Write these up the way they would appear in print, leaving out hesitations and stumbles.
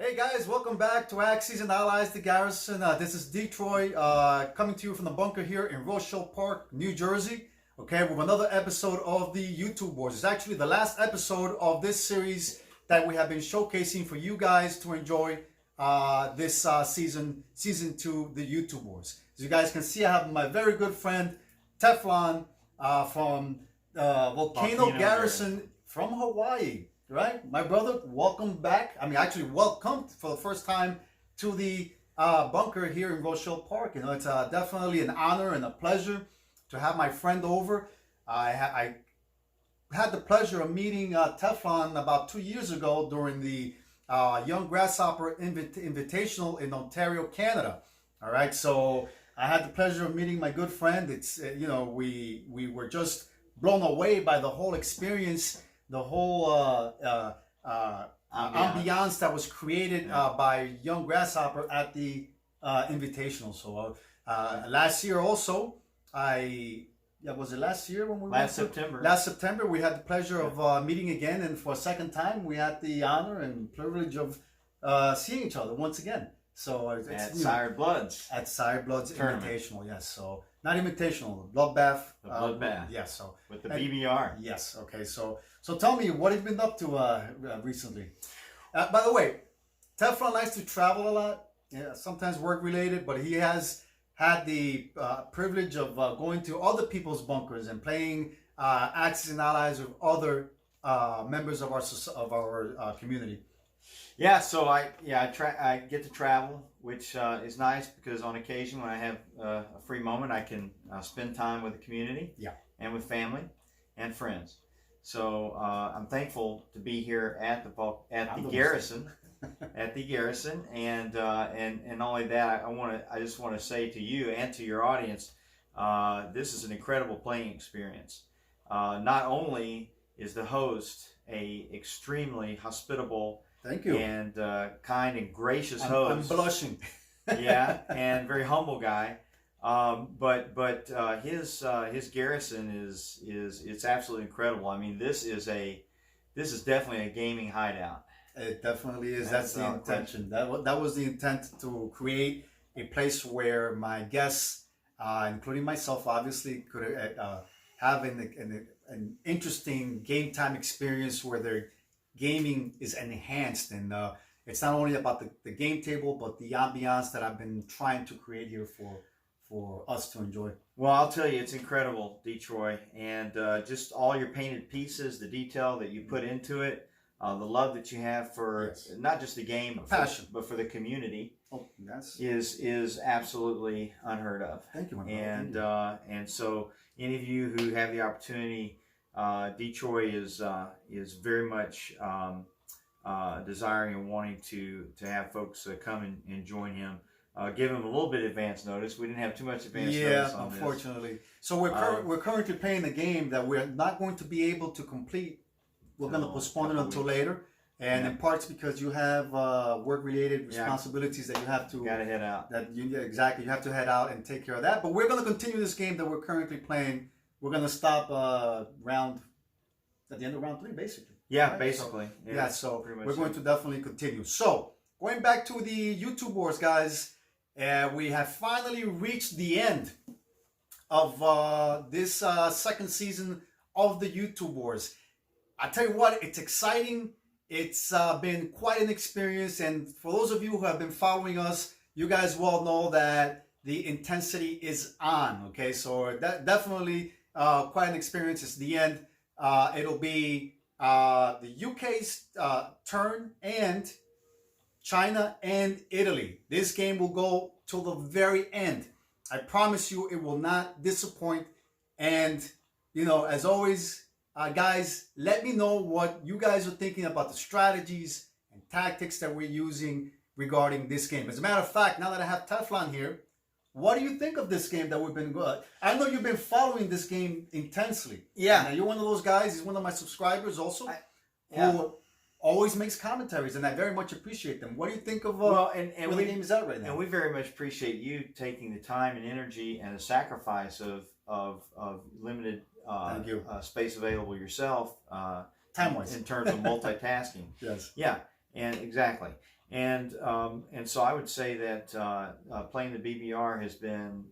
Hey guys, welcome back to Axes and Allies, the Garrison. This is Detroit, coming to you from the bunker here in Rochelle Park, New Jersey. Okay, with another episode of the YouTube Wars. It's actually the last episode of this series that we have been showcasing for you guys to enjoy this season 2, the YouTube Wars. As you guys can see, I have my very good friend Teflon from Volcano Garrison from Hawaii. Right, my brother, welcome back. I mean, actually, welcome for the first time to the bunker here in Rochelle Park. You know, it's definitely an honor and a pleasure to have my friend over. I had the pleasure of meeting Teflon about 2 years ago during the Young Grasshopper Invitational in Ontario, Canada. All right, so I had the pleasure of meeting my good friend. It's we were just blown away by the whole experience. The whole ambiance that was created by Young Grasshopper at the Invitational. So last year also, was it last year when we last September? Last September, we had the pleasure of meeting again, and for a second time, we had the honor and privilege of seeing each other once again. So it's at Sire Bloods. At Sire Bloods Invitational, yes. So not Invitational, Bloodbath. The Bloodbath. Yes. So with the BBR. Yes. Okay. So tell me, what have you been up to recently? By the way, Teflon likes to travel a lot. Yeah, sometimes work related, but he has had the privilege of going to other people's bunkers and playing Axis and Allies with other members of our community. Yeah, so I get to travel, which is nice because on occasion when I have a free moment, I can spend time with the community, and with family and friends. So I'm thankful to be here at the Garrison, and not only that, I just want to say to you and to your audience, this is an incredible playing experience. Not only is the host a extremely hospitable, thank you, and kind and gracious host. I'm blushing. Yeah, and very humble guy. But his garrison is it's absolutely incredible. I mean, this is definitely a gaming hideout. It definitely is. That's the intention. That was the intent, to create a place where my guests, including myself, obviously could have an interesting game time experience where their gaming is enhanced, and it's not only about the game table, but the ambiance that I've been trying to create here for us to enjoy. Well, I'll tell you, it's incredible, Detroit, and just all your painted pieces, the detail that you put into it, the love that you have for not just the game, but for the community. Oh, is absolutely unheard of. Thank you, my brother. And so any of you who have the opportunity, Detroit is very much desiring and wanting to have folks come and join him. Give him a little bit of advance notice. We didn't have too much advance notice on unfortunately. This. So we're currently playing a game that we're not going to be able to complete. We're going to postpone it until later, and in parts because you have work-related responsibilities that you have to. Gotta head out. You have to head out and take care of that. But we're going to continue this game that we're currently playing. We're going to stop at the end of round 3, basically. Yeah, right? basically. So we're going to definitely continue. So going back to the YouTube Wars, guys. We have finally reached the end of this second season of the YouTube Wars. I tell you what, it's exciting. It's been quite an experience, and for those of you who have been following us, you guys well know that the intensity is on. Okay, so that definitely quite an experience. It's the end. It'll be the UK's turn, and China and Italy. This game will go till the very end. I promise you it will not disappoint. And, as always, guys, let me know what you guys are thinking about the strategies and tactics that we're using regarding this game. As a matter of fact, now that I have Teflon here, what do you think of this game that we've been going? I know you've been following this game intensely. Yeah. Now, you're one of those guys. He's one of my subscribers also. Who always makes commentaries, and I very much appreciate them. What do you think of where the game is at right now? And we very much appreciate you taking the time and energy and the sacrifice of limited space available yourself, time-wise, in terms of multitasking. Yes. Yeah, and exactly. And so I would say that playing the BBR has been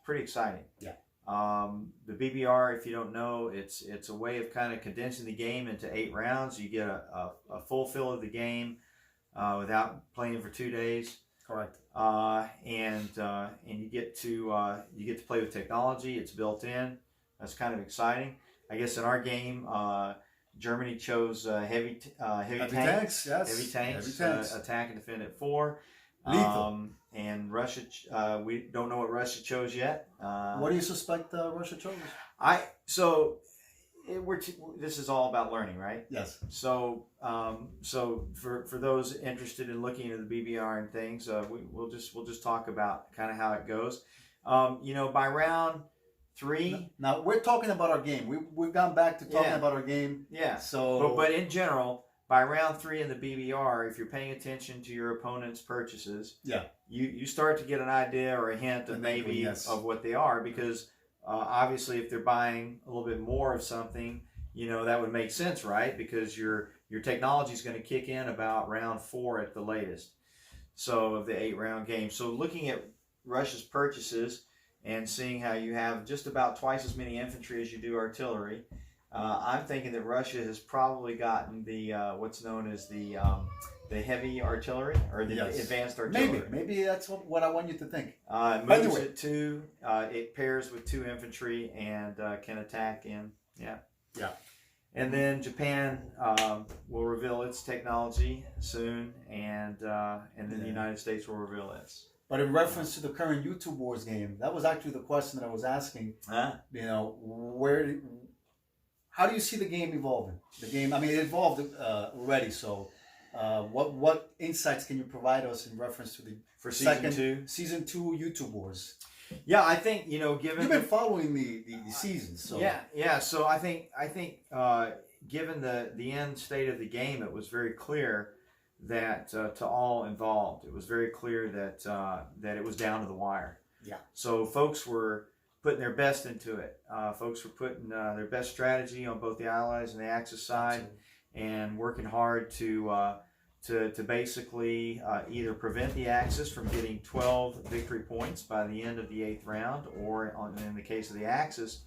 pretty exciting. Yeah. The BBR, if you don't know, it's a way of kind of condensing the game into 8 rounds. You get a full fill of the game without playing for 2 days. Correct. And you get to play with technology. It's built in. That's kind of exciting. I guess in our game, Germany chose heavy tanks. Yes. Heavy tanks. Heavy tanks. Attack and defend at 4. Lethal. And Russia, we don't know what Russia chose yet. What do you suspect Russia chose? This is all about learning, right? Yes. So for those interested in looking into the BBR and things, we'll just talk about kind of how it goes. By round 3. Now we're talking about our game. We've gone back to talking about our game. Yeah. So, but in general, by round 3 in the BBR, if you're paying attention to your opponent's purchases, you start to get an idea or a hint of maybe of what they are, because obviously if they're buying a little bit more of something, that would make sense, right? Because your technology is going to kick in about round 4 at the latest. So of the 8-round game. So looking at Russia's purchases and seeing how you have just about twice as many infantry as you do artillery, I'm thinking that Russia has probably gotten the what's known as the heavy artillery or the advanced artillery. Maybe that's what I want you to think. It moves at 2. It pairs with 2 infantry and can attack in. Yeah. And then Japan will reveal its technology soon, and then the United States will reveal its. But in reference to the current YouTube Wars game, that was actually the question that I was asking. How do you see the game evolving? The game, I mean, it evolved already. So, what insights can you provide us in reference to the season 2 YouTube Wars? Yeah, I think given you've been following the seasons. So yeah. So I think given the end state of the game, it was very clear that to all involved, it was very clear that it was down to the wire. Yeah. So folks were putting their best into it. Folks were putting their best strategy on both the Allies and the Axis side, and working hard to basically either prevent the Axis from getting 12 victory points by the end of the 8th round, or in the case of the Axis,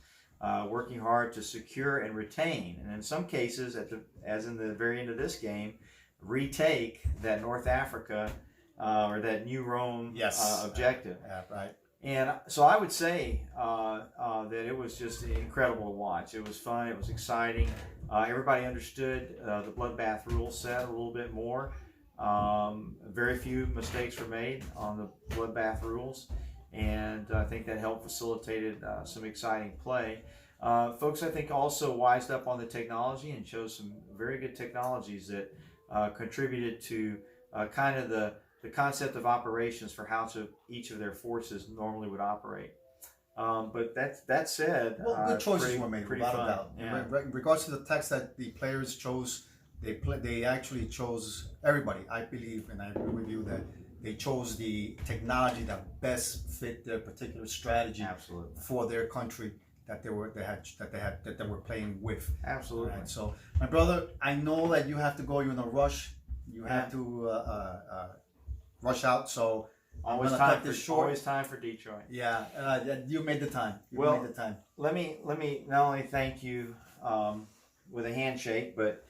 working hard to secure and retain, and in some cases, as in the very end of this game, retake that North Africa or that New Rome objective. Right. And so I would say that it was just incredible to watch. It was fun. It was exciting. Everybody understood the bloodbath rule set a little bit more. Very few mistakes were made on the bloodbath rules, and I think that helped facilitated some exciting play. Folks, I think, also wised up on the technology and chose some very good technologies that contributed to kind of the concept of operations for how each of their forces normally would operate. But that said, good choices were made, without a doubt. Yeah. In regards to the text that the players chose, they actually chose, everybody, I believe, and I agree with you, that they chose the technology that best fit their particular strategy for their country that they were playing with. Absolutely. Right? So, my brother, I know that you have to go. You're in a rush. You have to rush out. So always time for Detroit. Yeah, you made the time. You made the time. Let me not only thank you with a handshake, but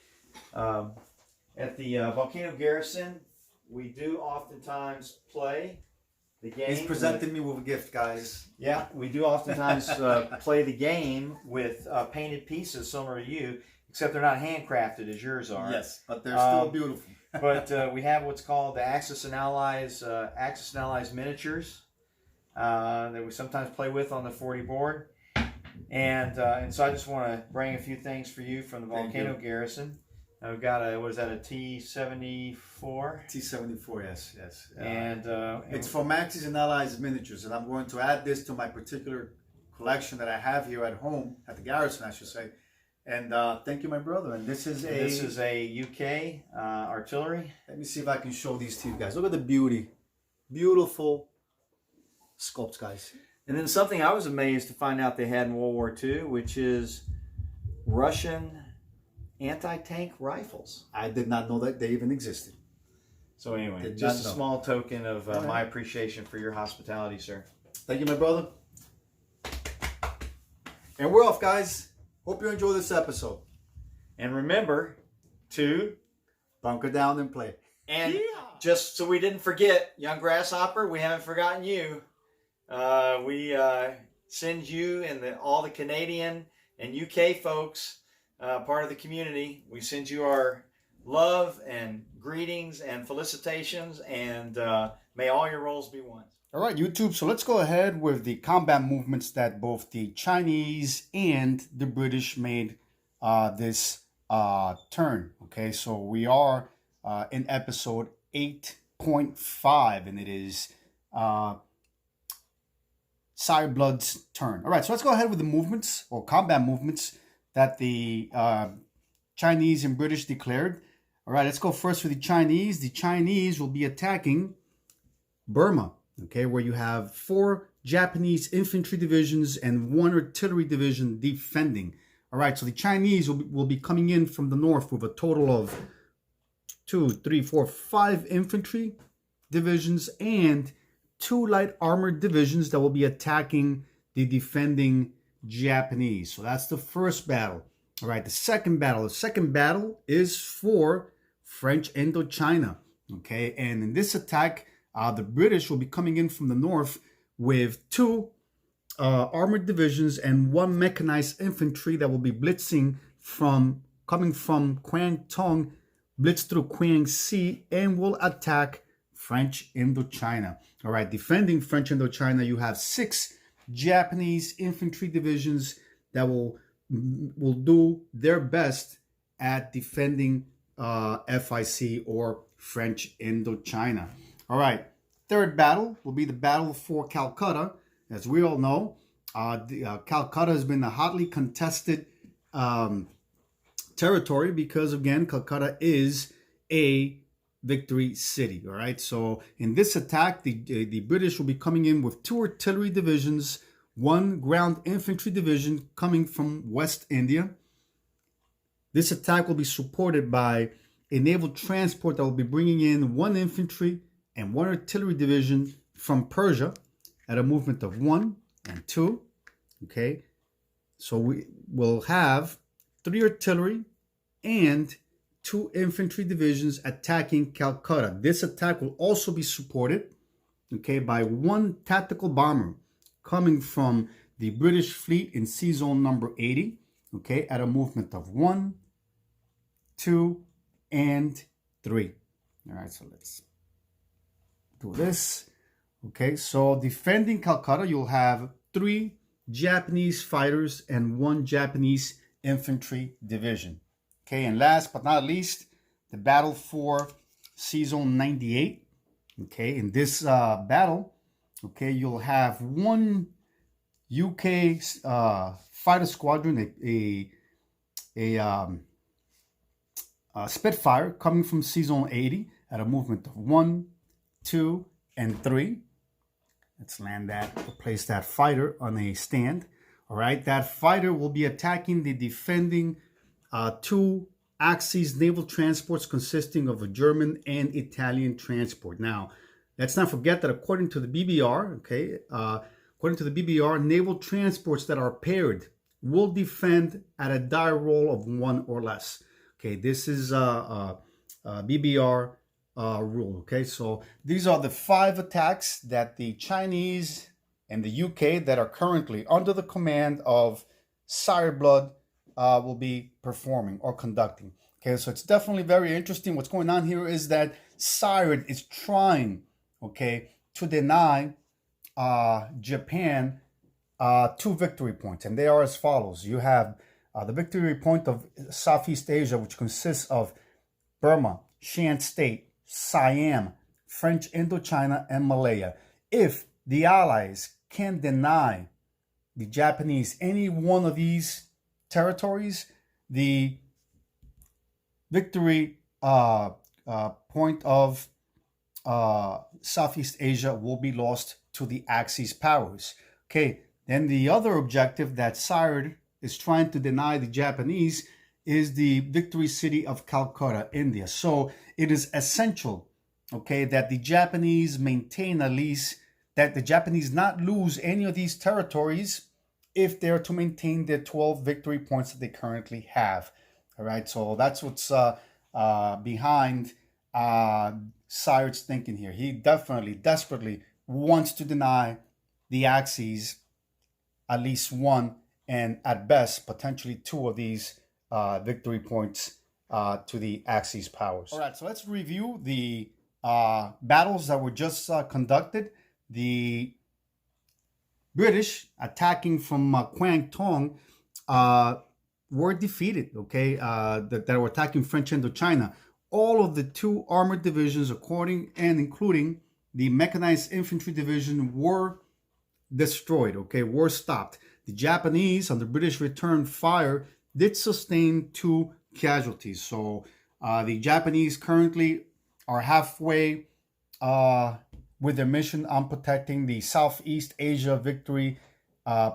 at the Volcano Garrison, we do oftentimes play the game. He's presenting me with a gift, guys. Yeah, we do oftentimes play the game with painted pieces similar to you, except they're not handcrafted as yours are. Yes, but they're still beautiful. But we have what's called the Axis and Allies miniatures that we sometimes play with on the 40 board. And so I just want to bring a few things for you from the Volcano Garrison. Now we've got a T-74? T-74, yes. And it's from Axis and Allies miniatures, and I'm going to add this to my particular collection that I have here at home, at the Garrison, I should say. And thank you, my brother. And this is a UK artillery. Let me see if I can show these to you guys. Look at the beauty. Beautiful sculpts, guys. And then something I was amazed to find out they had in World War II, which is Russian anti-tank rifles. I did not know that they even existed. So anyway, Just just a know. small token of All right. my appreciation for your hospitality, sir. Thank you, my brother. And we're off, guys. Hope you enjoy this episode. And remember to Bunker down and play. And just so we didn't forget, young grasshopper, we haven't forgotten you. We send you and all the Canadian and UK folks, part of the community, we send you our love and greetings and felicitations, and may all your roles be won. All right, YouTube. So let's go ahead with the combat movements that both the Chinese and the British made this turn. Okay, so we are in episode 8.5, and it is Sire Blood's turn. All right, so let's go ahead with the movements or combat movements that the Chinese and British declared. All right, let's go first for the Chinese. The Chinese will be attacking Burma, okay, where you have 4 Japanese infantry divisions and 1 artillery division defending. All right, so the Chinese will be coming in from the north with a total of 5 infantry divisions and 2 light armored divisions that will be attacking the defending Japanese. So that's the first battle. All right, the second battle is for French Indochina. Okay, and in this attack, the British will be coming in from the north with 2 armored divisions and 1 mechanized infantry that will be blitzing coming from Quang Tong, blitz through Quang Sea, and will attack French Indochina. All right, defending French Indochina, you have 6 Japanese infantry divisions that will do their best at defending FIC or French Indochina. All right, third battle will be the battle for Calcutta. As we all know, Calcutta has been a hotly contested territory because, again, Calcutta is a victory city. All right, so in this attack, the British will be coming in with 2 artillery divisions, 1 ground infantry division coming from West India. This attack will be supported by a naval transport that will be bringing in 1 infantry and 1 artillery division from Persia at a movement of 1 and 2. Okay, so we will have 3 artillery and 2 infantry divisions attacking Calcutta. This attack will also be supported, okay, by 1 tactical bomber coming from the British fleet in sea zone number 80, okay, at a movement of 1, 2, and 3. All right, so let's do this. Okay, so defending Calcutta, you'll have 3 Japanese fighters and 1 Japanese infantry division. Okay, and last but not least, the battle for Sea Zone 98. Okay, in this battle, okay, you'll have 1 UK fighter squadron, a Spitfire coming from Sea Zone 80 at a movement of 1, 2, and 3. Let's land that, place that fighter on a stand. All right, that fighter will be attacking the defending 2 Axis naval transports consisting of a German and Italian transport. Now, let's not forget that according to the BBR, okay, according to the BBR, naval transports that are paired will defend at a die roll of 1 or less. Okay, this is BBR rule. Okay, so these are the 5 attacks that the Chinese and the UK that are currently under the command of Sire Blood will be performing or conducting. Okay, so it's definitely very interesting. What's going on here is that Sire is trying, okay, to deny Japan 2 victory points, and they are as follows. You have the victory point of Southeast Asia, which consists of Burma, Shan State, Siam, French Indochina, and Malaya. If the Allies can deny the Japanese any one of these territories, the victory point of Southeast Asia will be lost to the Axis powers. Okay, then the other objective that Sire is trying to deny the Japanese is the victory city of Calcutta, India. So it is essential okay, that the Japanese maintain at least, that the Japanese not lose any of these territories if they're to maintain their 12 victory points that they currently have. All right, so that's what's behind Sayred's thinking here. He definitely, desperately wants to deny the Axis at least one and at best potentially two of these victory points to the Axis powers. All right, so let's review the battles that were just conducted. The British attacking from Kwangtung were defeated, okay, that were attacking French Indochina. All of the two armored divisions, including the mechanized infantry division, were destroyed, okay, were stopped. The Japanese, on the British return fire, did sustain 2 casualties. So the Japanese currently are halfway with their mission on protecting the Southeast Asia victory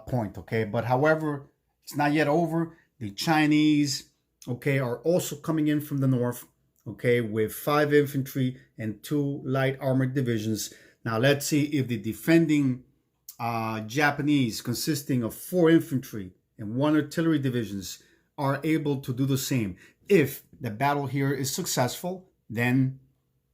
point, okay? But however, it's not yet over. The Chinese, okay, are also coming in from the north, okay, with 5 infantry and 2 light armored divisions. Now let's see if the defending Japanese, consisting of 4 infantry and 1 artillery divisions, are able to do the same. If the battle here is successful, then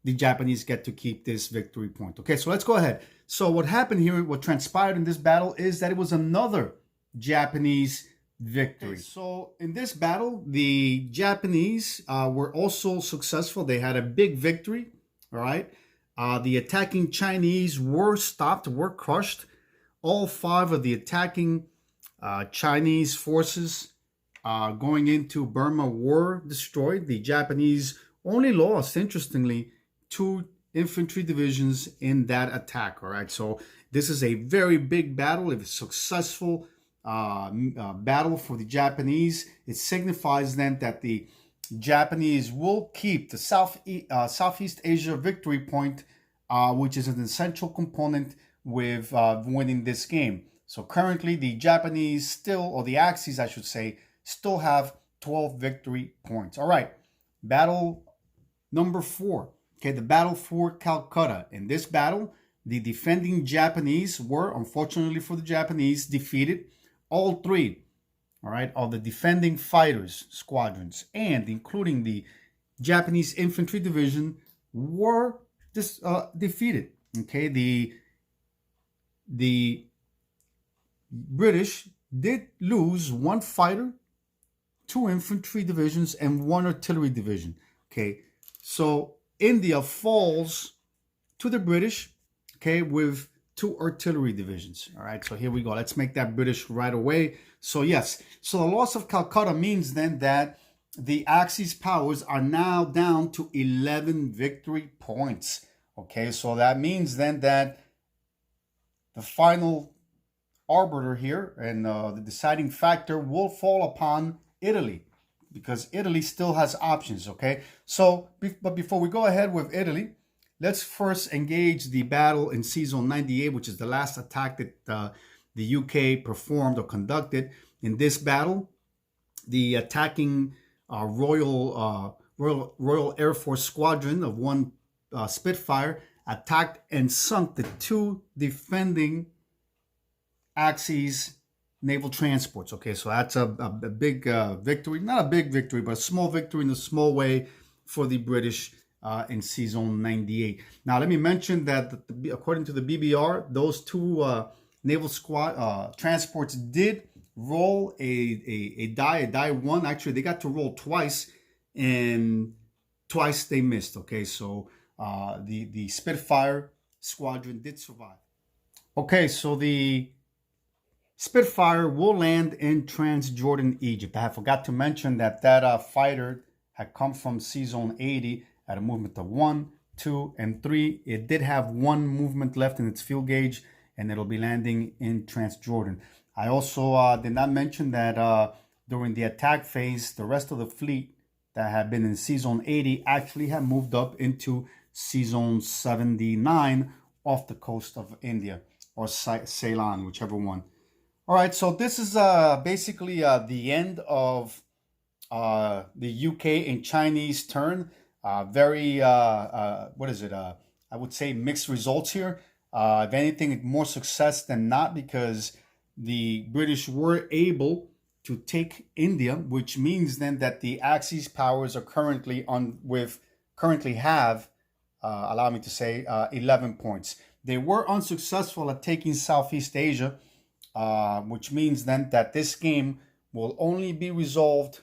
the Japanese get to keep this victory point. Okay, so let's go ahead. So what happened here, what transpired in this battle is that it was another Japanese victory. Okay, so in this battle, the Japanese were also successful. They had a big victory, all right? The attacking Chinese were stopped, were crushed. All 5 of the attacking Chinese forces going into Burma were destroyed. The Japanese only lost, interestingly, 2 infantry divisions in that attack. All right, so this is a very big battle. If it's successful battle for the Japanese, it signifies then that the Japanese will keep the Southeast Asia victory point, which is an essential component with winning this game. So currently the Japanese still, or the Axis I should say, still have 12 victory points. All right, battle number 4. Okay, the battle for Calcutta. In this battle, the defending Japanese were, unfortunately for the Japanese, defeated. All 3, all right, of the defending fighters squadrons, and including the Japanese infantry division, were defeated. Okay, the British did lose 1 fighter, 2 infantry divisions, and 1 artillery division. Okay, so India falls to the British, okay, with 2 artillery divisions. All right, so here we go. Let's make that British right away. So yes, so the loss of Calcutta means then that the Axis powers are now down to 11 victory points. Okay, so that means then that the final arbiter here and the deciding factor will fall upon Italy, because Italy still has options, okay? So, but before we go ahead with Italy, let's first engage the battle in Season 98, which is the last attack that the UK performed or conducted. In this battle, the attacking Royal Air Force Squadron of 1 Spitfire attacked and sunk the 2 defending Axis naval transports. Okay, so that's a big victory. Not a big victory, but a small victory in a small way for the British in Season 98. Now, let me mention that according to the BBR, those 2 naval transports did roll a die 1. Actually, they got to roll twice, and twice they missed. Okay, so the Spitfire squadron did survive. Okay, so the Spitfire will land in Transjordan, Egypt. I forgot to mention that fighter had come from Season 80 at a movement of 1, 2, and 3. It did have 1 movement left in its fuel gauge, and it'll be landing in Transjordan. I also did not mention that during the attack phase, the rest of the fleet that had been in Season 80 actually had moved up into Season 79 off the coast of India, or Ceylon, whichever one. All right, so this is basically the end of the UK and Chinese turn. Very, what is it? I would say mixed results here. If anything, more success than not, because the British were able to take India, which means then that the Axis powers are currently have, allow me to say, 11 points. They were unsuccessful at taking Southeast Asia, which means then that this game will only be resolved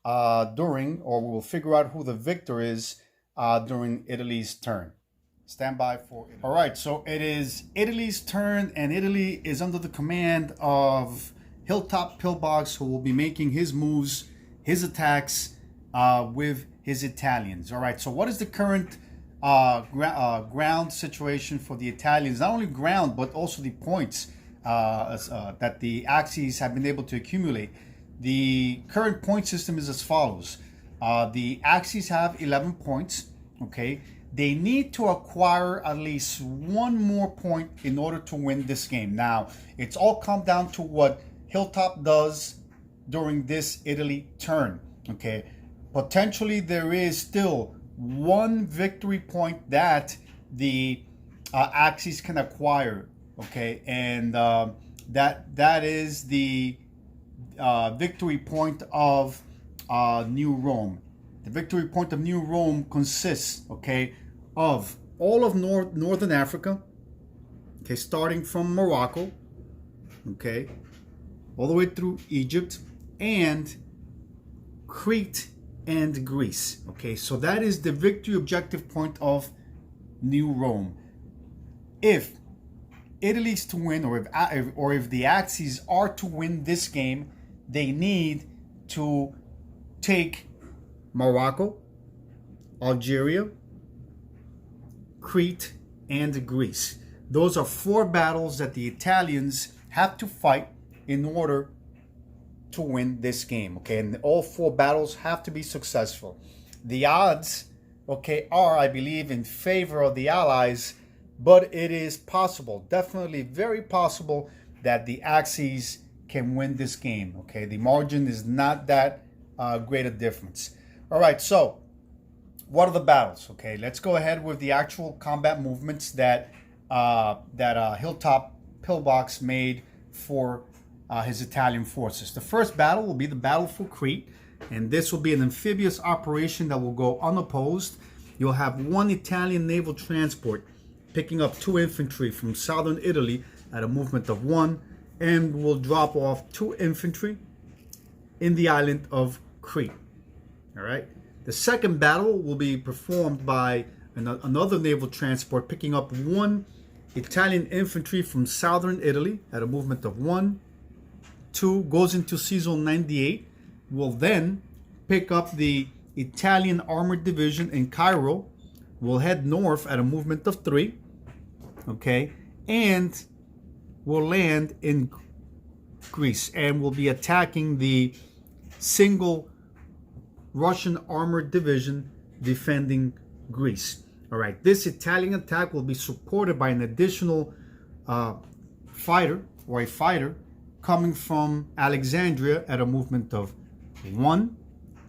during, or we will figure out who the victor is during Italy's turn. Stand by for Italy. All right, so it is Italy's turn, and Italy is under the command of Hilltop Pillbox, who will be making his moves, his attacks with his Italians. All right, so what is the current ground situation for the Italians? Not only ground, but also the points that the Axis have been able to accumulate. The current point system is as follows. The Axis have 11 points, okay? They need to acquire at least one more point in order to win this game. Now, it's all come down to what Hilltop does during this Italy turn, okay? Potentially, there is still one victory point that the Axis can acquire, okay? And that is the victory point of New Rome. The victory point of New Rome consists, okay, of all of Northern Africa, okay, starting from Morocco, okay, all the way through Egypt, and Crete and Greece, okay. So that is the victory objective point of New Rome. If Italy's to win, or if the Axis are to win this game, they need to take Morocco, Algeria, Crete, and Greece. Those are 4 battles that the Italians have to fight in order to win this game, okay? And all 4 battles have to be successful. The odds, okay, are, I believe, in favor of the Allies, but it is possible, definitely very possible, that the Axis can win this game, okay? The margin is not that great a difference. All right, so what are the battles? Okay, let's go ahead with the actual combat movements that Hilltop Pillbox made for his Italian forces. The first battle will be the battle for Crete, and this will be an amphibious operation that will go unopposed. You'll have 1 Italian naval transport picking up 2 infantry from southern Italy at a movement of 1, and will drop off 2 infantry in the island of Crete. All right. The second battle will be performed by another naval transport picking up 1 Italian infantry from southern Italy at a movement of 1, 2, goes into Sea Zone 98, will then pick up the Italian Armored Division in Cairo, will head north at a movement of 3, okay, and will land in Greece and will be attacking the single Russian Armored Division defending Greece. All right, this Italian attack will be supported by an additional fighter coming from Alexandria at a movement of 1,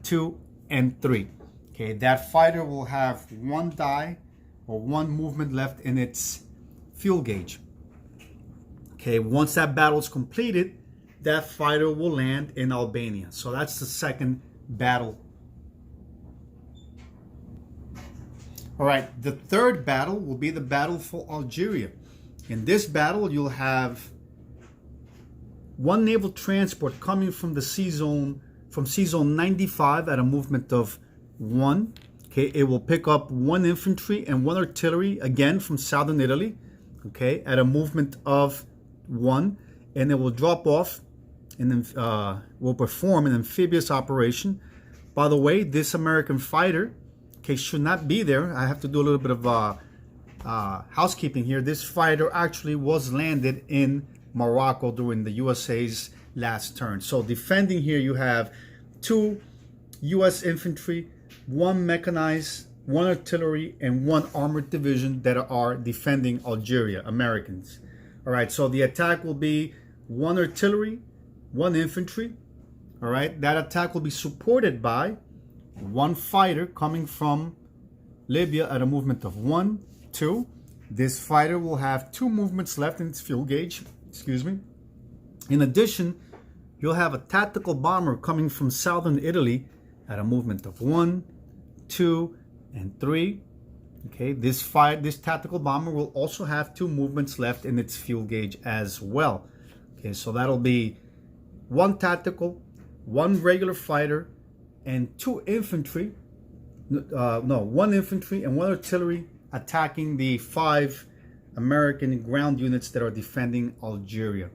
2, and 3. Okay, that fighter will have 1 die or 1 movement left in its fuel gauge. Okay, once that battle is completed, that fighter will land in Albania. So that's the second battle. All right, the third battle will be the battle for Algeria. In this battle, you'll have 1 naval transport coming from the Sea Zone 95 at a movement of 1. Okay, it will pick up 1 infantry and 1 artillery, again from southern Italy, okay, at a movement of 1, and it will drop off and then will perform an amphibious operation. By the way, this American fighter, okay, should not be there. I have to do a little bit of housekeeping here. This fighter actually was landed in Morocco during the USA's last turn. So defending here, you have 2 US infantry, 1 mechanized, 1 artillery, and 1 armored division that are defending Algeria, Americans. All right, so the attack will be 1 artillery, 1 infantry. All right, that attack will be supported by one fighter coming from Libya at a movement of 1, 2. This fighter will have 2 movements left in its fuel gauge. Excuse me. In addition, you'll have a tactical bomber coming from southern Italy at a movement of 1, 2, and 3. Okay, this tactical bomber will also have 2 movements left in its fuel gauge as well. Okay, so that'll be 1 tactical, 1 regular fighter, and 2 infantry. 1 infantry and 1 artillery attacking the 5 American ground units that are defending Algeria.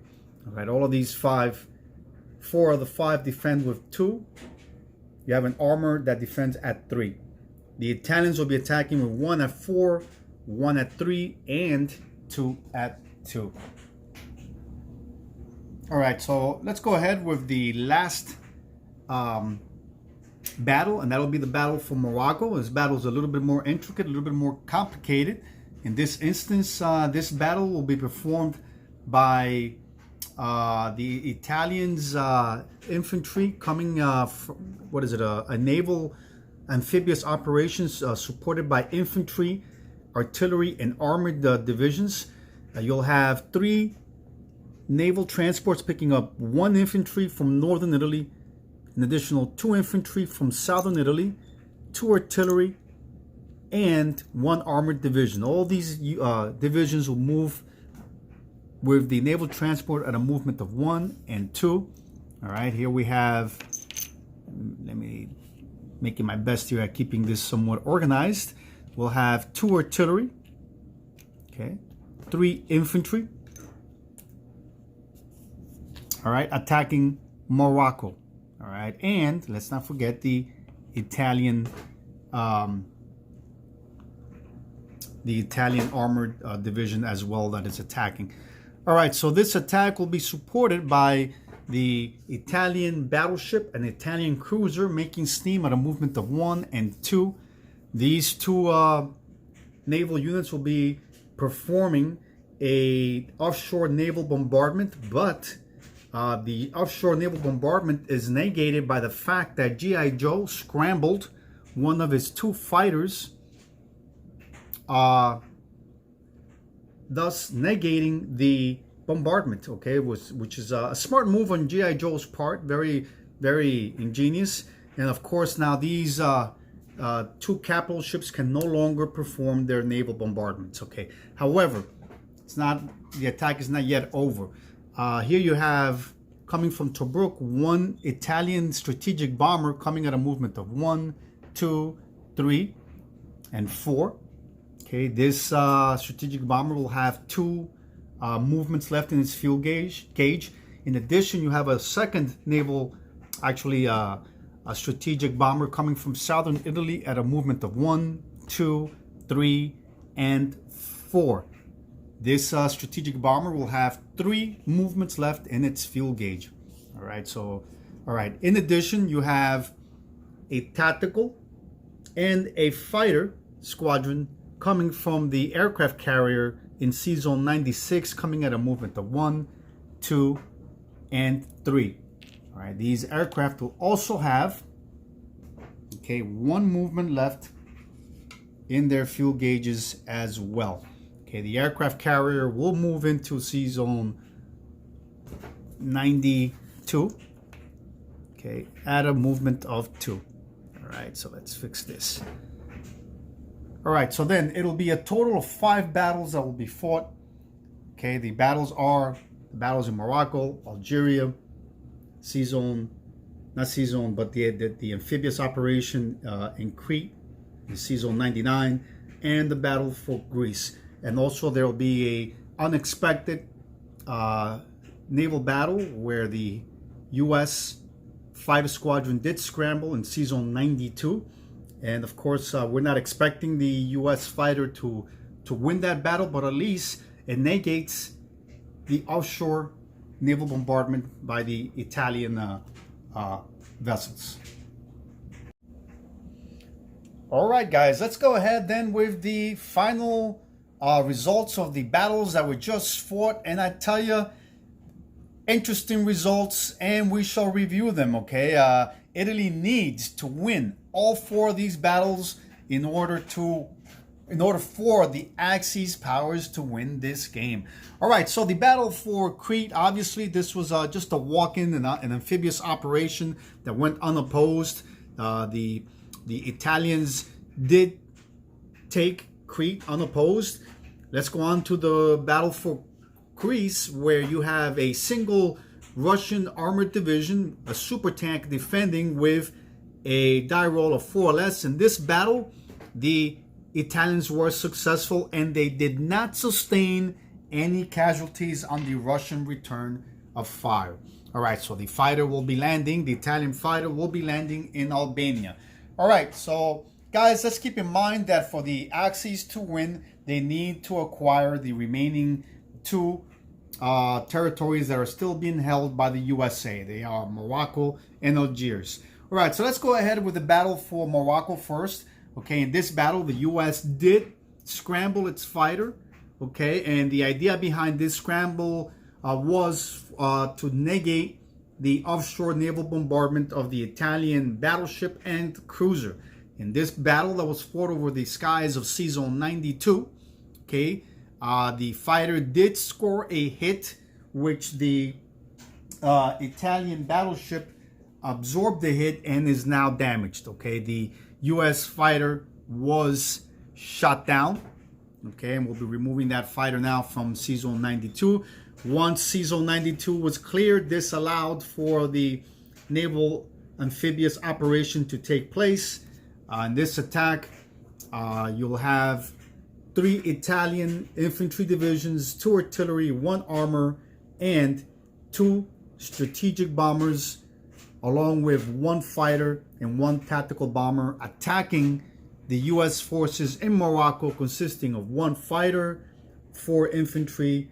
All right, all of these 4 of the 5 defend with 2. You have an armor that defends at 3. The Italians will be attacking with 1 at 4, 1 at 3, and 2 at 2. All right, so let's go ahead with the last battle, and that'll be the battle for Morocco. This battle is a little bit more intricate, a little bit more complicated. In this instance, this battle will be performed by the Italians infantry coming from, what is it, a naval amphibious operations supported by infantry, artillery, and armored divisions. You'll have 3 naval transports picking up 1 infantry from northern Italy, an additional 2 infantry from southern Italy, 2 artillery, and 1 armored division. All these divisions will move with the naval transport at a movement of 1 and 2. All right, here we have, let me making my best here at keeping this somewhat organized. We'll have 2 artillery, okay, 3 infantry, all right, attacking Morocco. All right, and let's not forget the Italian armored division as well that is attacking. All right, so this attack will be supported by the Italian battleship and Italian cruiser making steam at a movement of 1 and 2. These 2 naval units will be performing a offshore naval bombardment, but the offshore naval bombardment is negated by the fact that G.I. Joe scrambled one of his 2 fighters, thus negating the bombardment, okay, which is a smart move on G.I. Joe's part, very, very ingenious. And of course, now these 2 capital ships can no longer perform their naval bombardments, okay. However, the attack is not yet over. Here you have, coming from Tobruk, 1 Italian strategic bomber coming at a movement of 1, 2, 3, and 4. Okay, this strategic bomber will have 2 movements left in its fuel gauge. In addition, you have a second naval, actually a strategic bomber coming from southern Italy at a movement of 1, 2, 3, and 4. This strategic bomber will have 3 movements left in its fuel gauge. All right, so, all right. In addition, you have a tactical and a fighter squadron coming from the aircraft carrier in C-Zone 96, coming at a movement of 1, 2, and 3. All right, these aircraft will also have, okay, 1 movement left in their fuel gauges as well. Okay, the aircraft carrier will move into C-Zone 92, okay, at a movement of 2. All right, so let's fix this. All right, so then it'll be a total of 5 battles that will be fought. Okay, the battles are the battles in Morocco, Algeria, C-Zone, not C-Zone, but the amphibious operation in Crete, the C-Zone 99, and the battle for Greece. And also there will be a unexpected naval battle where the U.S. fighter squadron did scramble in C-Zone 92. And of course, we're not expecting the U.S. fighter to win that battle, but at least it negates the offshore naval bombardment by the Italian vessels. All right, guys, let's go ahead then with the final results of the battles that were just fought. And I tell you, interesting results, and we shall review them, okay? Italy needs to win all 4 of these battles in order for the Axis powers to win this game. All right, so the battle for Crete, obviously this was just a walk-in, an amphibious operation that went unopposed. The Italians did take Crete unopposed. Let's go on to the battle for Greece, where you have a single Russian armored division, a super tank defending with a die roll of 4 or less. In this battle, the Italians were successful and they did not sustain any casualties on the Russian return of fire. All right, so the fighter will be landing, the Italian fighter will be landing in Albania. All right, so guys, let's keep in mind that for the Axis to win, they need to acquire the remaining 2 territories that are still being held by the USA. They are Morocco and Algiers. All right, so let's go ahead with the battle for Morocco first. Okay, in this battle, the US did scramble its fighter. Okay, and the idea behind this scramble was to negate the offshore naval bombardment of the Italian battleship and cruiser. In this battle that was fought over the skies of Sea Zone 92, okay, the fighter did score a hit, which the Italian battleship absorbed the hit and is now damaged. Okay, the U.S. fighter was shot down. Okay, and we'll be removing that fighter now from Sea Zone 92. Once Sea Zone 92 was cleared, this allowed for the naval amphibious operation to take place. In this attack, you'll have 3 Italian infantry divisions, 2 artillery, 1 armor, and 2 strategic bombers, along with 1 fighter and 1 tactical bomber attacking the U.S. forces in Morocco, consisting of 1 fighter, 4 infantry,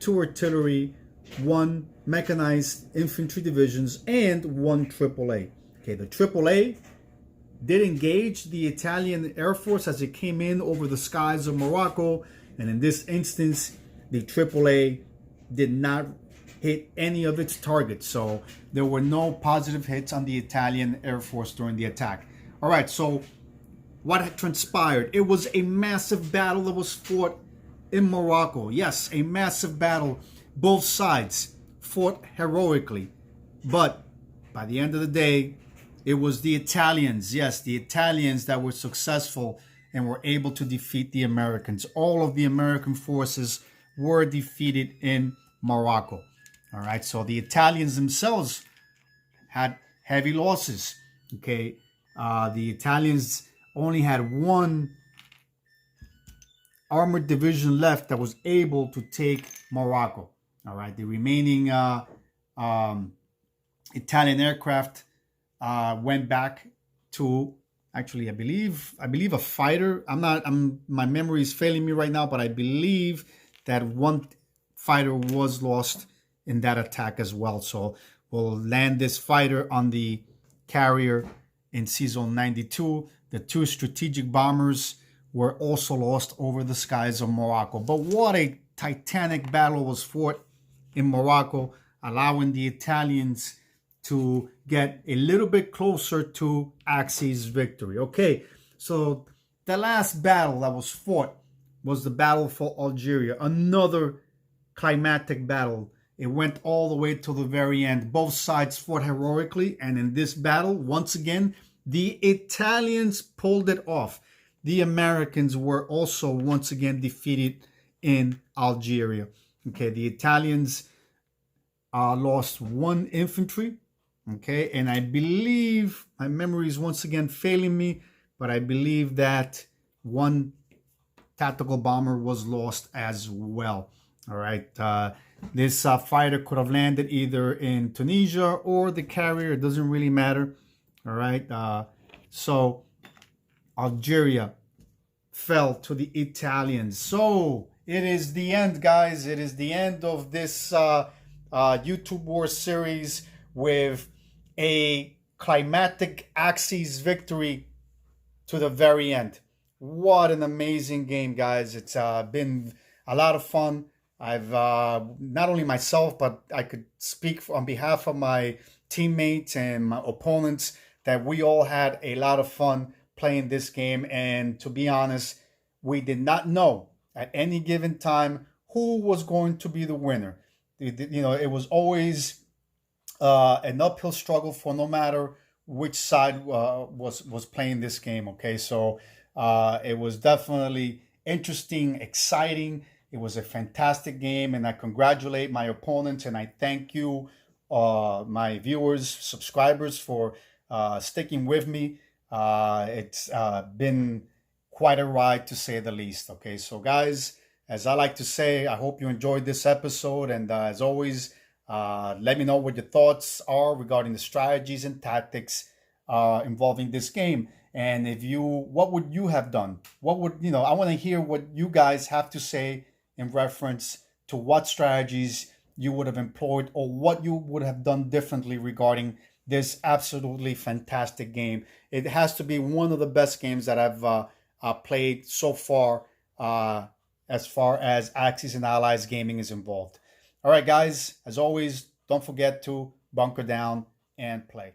2 artillery, 1 mechanized infantry divisions, and 1 AAA. Okay, the AAA did engage the Italian Air Force as it came in over the skies of Morocco, and in this instance, the AAA did not hit any of its targets, so there were no positive hits on the Italian Air Force during the attack. All right, so what had transpired? It was a massive battle that was fought in Morocco. Yes, a massive battle. Both sides fought heroically, but by the end of the day, it was the Italians, yes, the Italians that were successful and were able to defeat the Americans. All of the American forces were defeated in Morocco. All right, so the Italians themselves had heavy losses. Okay, the Italians only had 1 armored division left that was able to take Morocco. All right, the remaining Italian aircraft went back to, actually, I believe a fighter. My memory is failing me right now, but I believe that 1 fighter was lost in that attack as well. So we'll land this fighter on the carrier in Sea Zone 92. The 2 strategic bombers were also lost over the skies of Morocco. But what a titanic battle was fought in Morocco, allowing the Italians to get a little bit closer to Axis victory. Okay, so the last battle that was fought was the battle for Algeria, another climactic battle. It went all the way to the very end. Both sides fought heroically, and in this battle, once again, the Italians pulled it off. The Americans were also once again defeated in Algeria. Okay, the Italians lost 1 infantry. Okay, and I believe, my memory is once again failing me, but I believe that 1 tactical bomber was lost as well. All right, this fighter could have landed either in Tunisia or the carrier. It doesn't really matter. All right, so Algeria fell to the Italians. So it is the end, guys. It is the end of this YouTube War series with a climactic Axis victory to the very end. What an amazing game, guys. It's been a lot of fun. I've not only myself, but I could speak on behalf of my teammates and my opponents that we all had a lot of fun playing this game. And to be honest, we did not know at any given time who was going to be the winner. It was always an uphill struggle for no matter which side was playing this game. Okay, so it was definitely interesting, exciting. It was a fantastic game, and I congratulate my opponents, and I thank you, my viewers, subscribers, for sticking with me. It's been quite a ride, to say the least. Okay, so guys, as I like to say, I hope you enjoyed this episode, and as always, let me know what your thoughts are regarding the strategies and tactics involving this game. And what would you have done? What would, I want to hear what you guys have to say in reference to what strategies you would have employed or what you would have done differently regarding this absolutely fantastic game. It has to be one of the best games that I've played so far as Axis and Allies gaming is involved. All right, guys, as always, don't forget to bunker down and play.